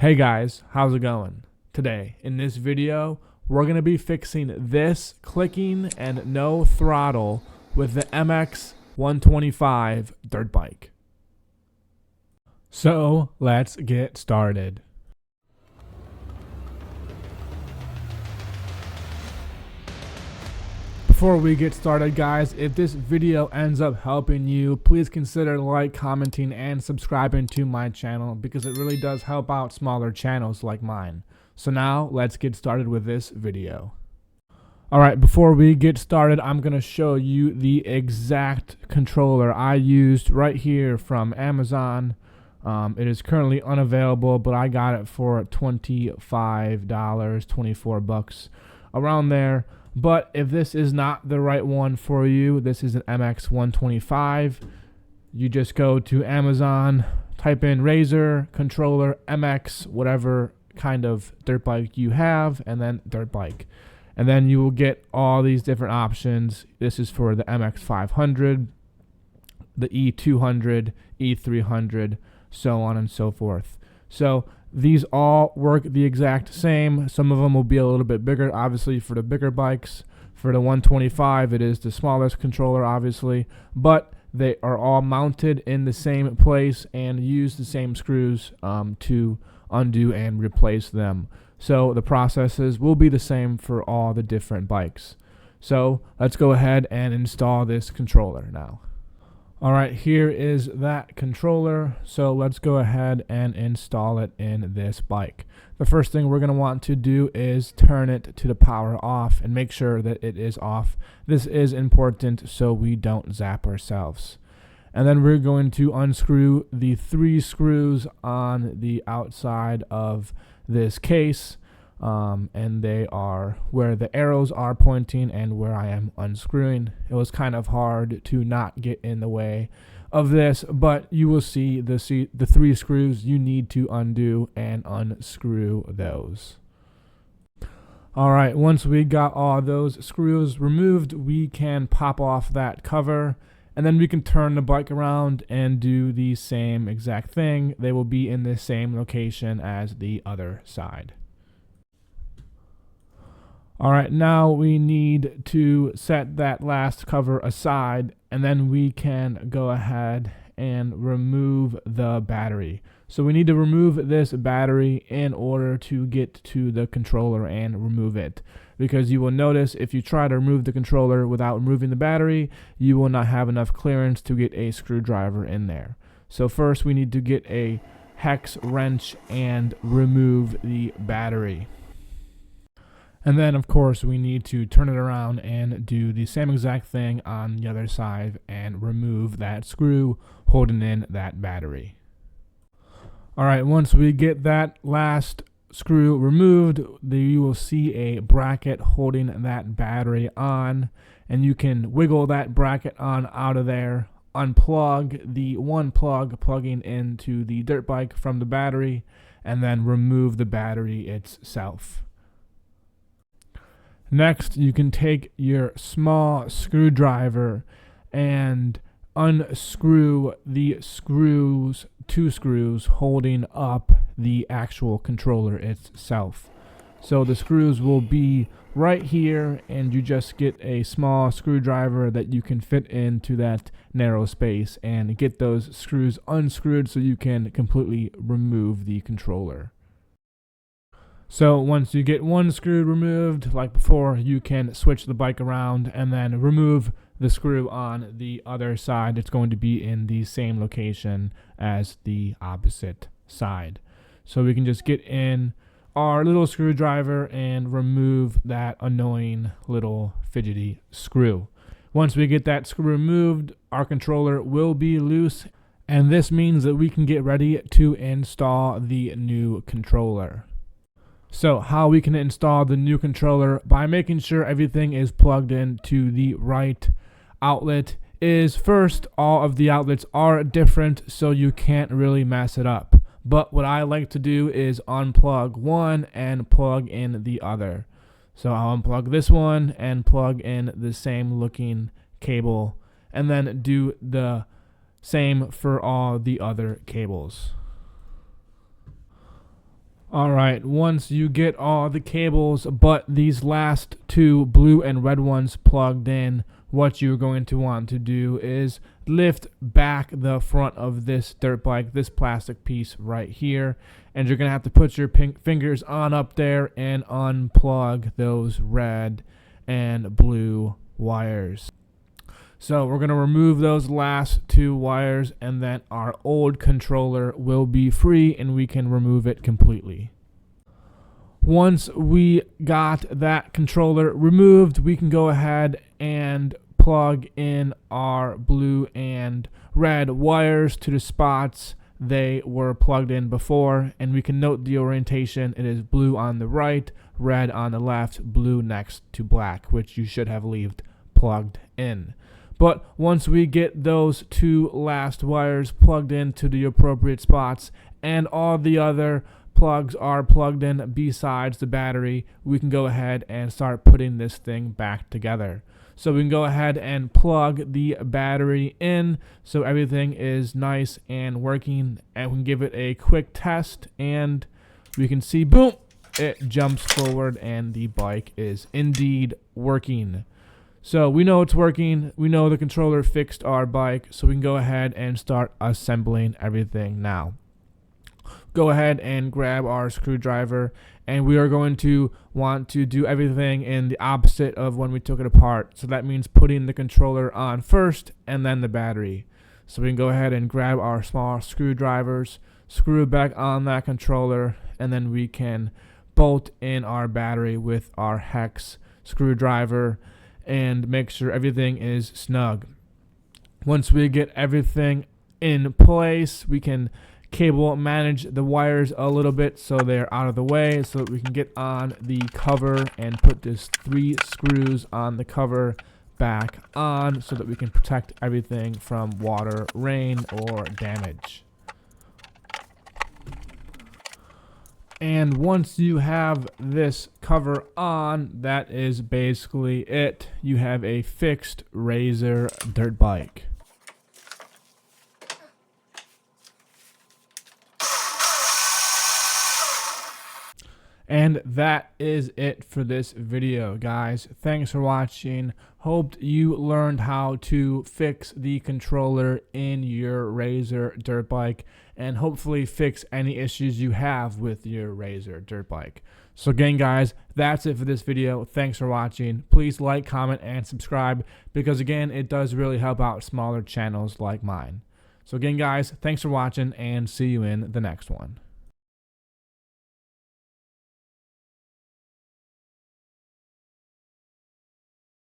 Hey guys, how's it going? Today, in this video, we're going to be fixing this clicking and no throttle with the MX125 dirt bike. So, let's get started. Before we get started, guys, if this video ends up helping you, please consider like, commenting, and subscribing to my channel because it really does help out smaller channels like mine. So now, let's get started with this video. Alright, before we get started, I'm going to show you the exact controller I used right here from Amazon. It is currently unavailable, but I got it for $25, 24 bucks, around there. But if this is not the right one for you, this is an MX125. You just go to Amazon, type in Razor, controller, MX, whatever kind of dirt bike you have, and then dirt bike. And then you will get all these different options. This is for the MX500, the E200, E300, so on and so forth. So these all work the exact same. Some of them will be a little bit bigger, obviously, for the bigger bikes. For the 125, it is the smallest controller, obviously, but they are all mounted in the same place and use the same screws to undo and replace them. So the processes will be the same for all the different bikes. So let's go ahead and install this controller now. Alright, here is that controller, so let's go ahead and install it in this bike. The first thing we're going to want to do is turn it to the power off and make sure that it is off. This is important so we don't zap ourselves. And then we're going to unscrew the 3 screws on the outside of this case. And they are where the arrows are pointing and where I am unscrewing. It was kind of hard to not get in the way of this, but you will see the 3 screws you need to undo and unscrew those. Alright, once we got all those screws removed, we can pop off that cover, and then we can turn the bike around and do the same exact thing. They will be in the same location as the other side. Alright, now we need to set that last cover aside, and then we can go ahead and remove the battery. So we need to remove this battery in order to get to the controller and remove it. Because you will notice if you try to remove the controller without removing the battery, you will not have enough clearance to get a screwdriver in there. So first we need to get a hex wrench and remove the battery. And then, of course, we need to turn it around and do the same exact thing on the other side and remove that screw holding in that battery. Alright, once we get that last screw removed, you will see a bracket holding that battery on, and you can wiggle that bracket on out of there, unplug the one plug plugging into the dirt bike from the battery, and then remove the battery itself. Next, you can take your small screwdriver and unscrew the 2 screws holding up the actual controller itself. So the screws will be right here, and you just get a small screwdriver that you can fit into that narrow space and get those screws unscrewed so you can completely remove the controller. So once you get one screw removed, like before, you can switch the bike around and then remove the screw on the other side. It's going to be in the same location as the opposite side. So we can just get in our little screwdriver and remove that annoying little fidgety screw. Once we get that screw removed, our controller will be loose, and this means that we can get ready to install the new controller. So how we can install the new controller by making sure everything is plugged in to the right outlet is first, all of the outlets are different, so you can't really mess it up. But what I like to do is unplug one and plug in the other. So I'll unplug this one and plug in the same looking cable, and then do the same for all the other cables. Alright, once you get all the cables but these last two blue and red ones plugged in, what you're going to want to do is lift back the front of this dirt bike, this plastic piece right here, and you're going to have to put your fingers on up there and unplug those red and blue wires. So we're going to remove those last two wires, and then our old controller will be free and we can remove it completely. Once we got that controller removed, we can go ahead and plug in our blue and red wires to the spots they were plugged in before, and we can note the orientation. It is blue on the right, red on the left, blue next to black, which you should have left plugged in. But once we get those two last wires plugged into the appropriate spots and all the other plugs are plugged in besides the battery, we can go ahead and start putting this thing back together. So we can go ahead and plug the battery in so everything is nice and working, and we can give it a quick test, and we can see, boom, it jumps forward and the bike is indeed working. So we know it's working, we know the controller fixed our bike, so we can go ahead and start assembling everything now. Go ahead and grab our screwdriver, and we are going to want to do everything in the opposite of when we took it apart. So that means putting the controller on first and then the battery. So we can go ahead and grab our small screwdrivers, screw it back on that controller, and then we can bolt in our battery with our hex screwdriver and make sure everything is snug. Once we get everything in place, we can cable manage the wires a little bit so they're out of the way, so that we can get on the cover and put this 3 screws on the cover back on so that we can protect everything from water, rain, or damage. And once you have this cover on, that is basically it. You have a fixed Razor dirt bike. And that is it for this video, guys. Thanks for watching. Hope you learned how to fix the controller in your Razor dirt bike, and hopefully fix any issues you have with your Razor dirt bike. So again, guys, that's it for this video. Thanks for watching. Please like, comment, and subscribe, because again, it does really help out smaller channels like mine. So again, guys, thanks for watching, and see you in the next one.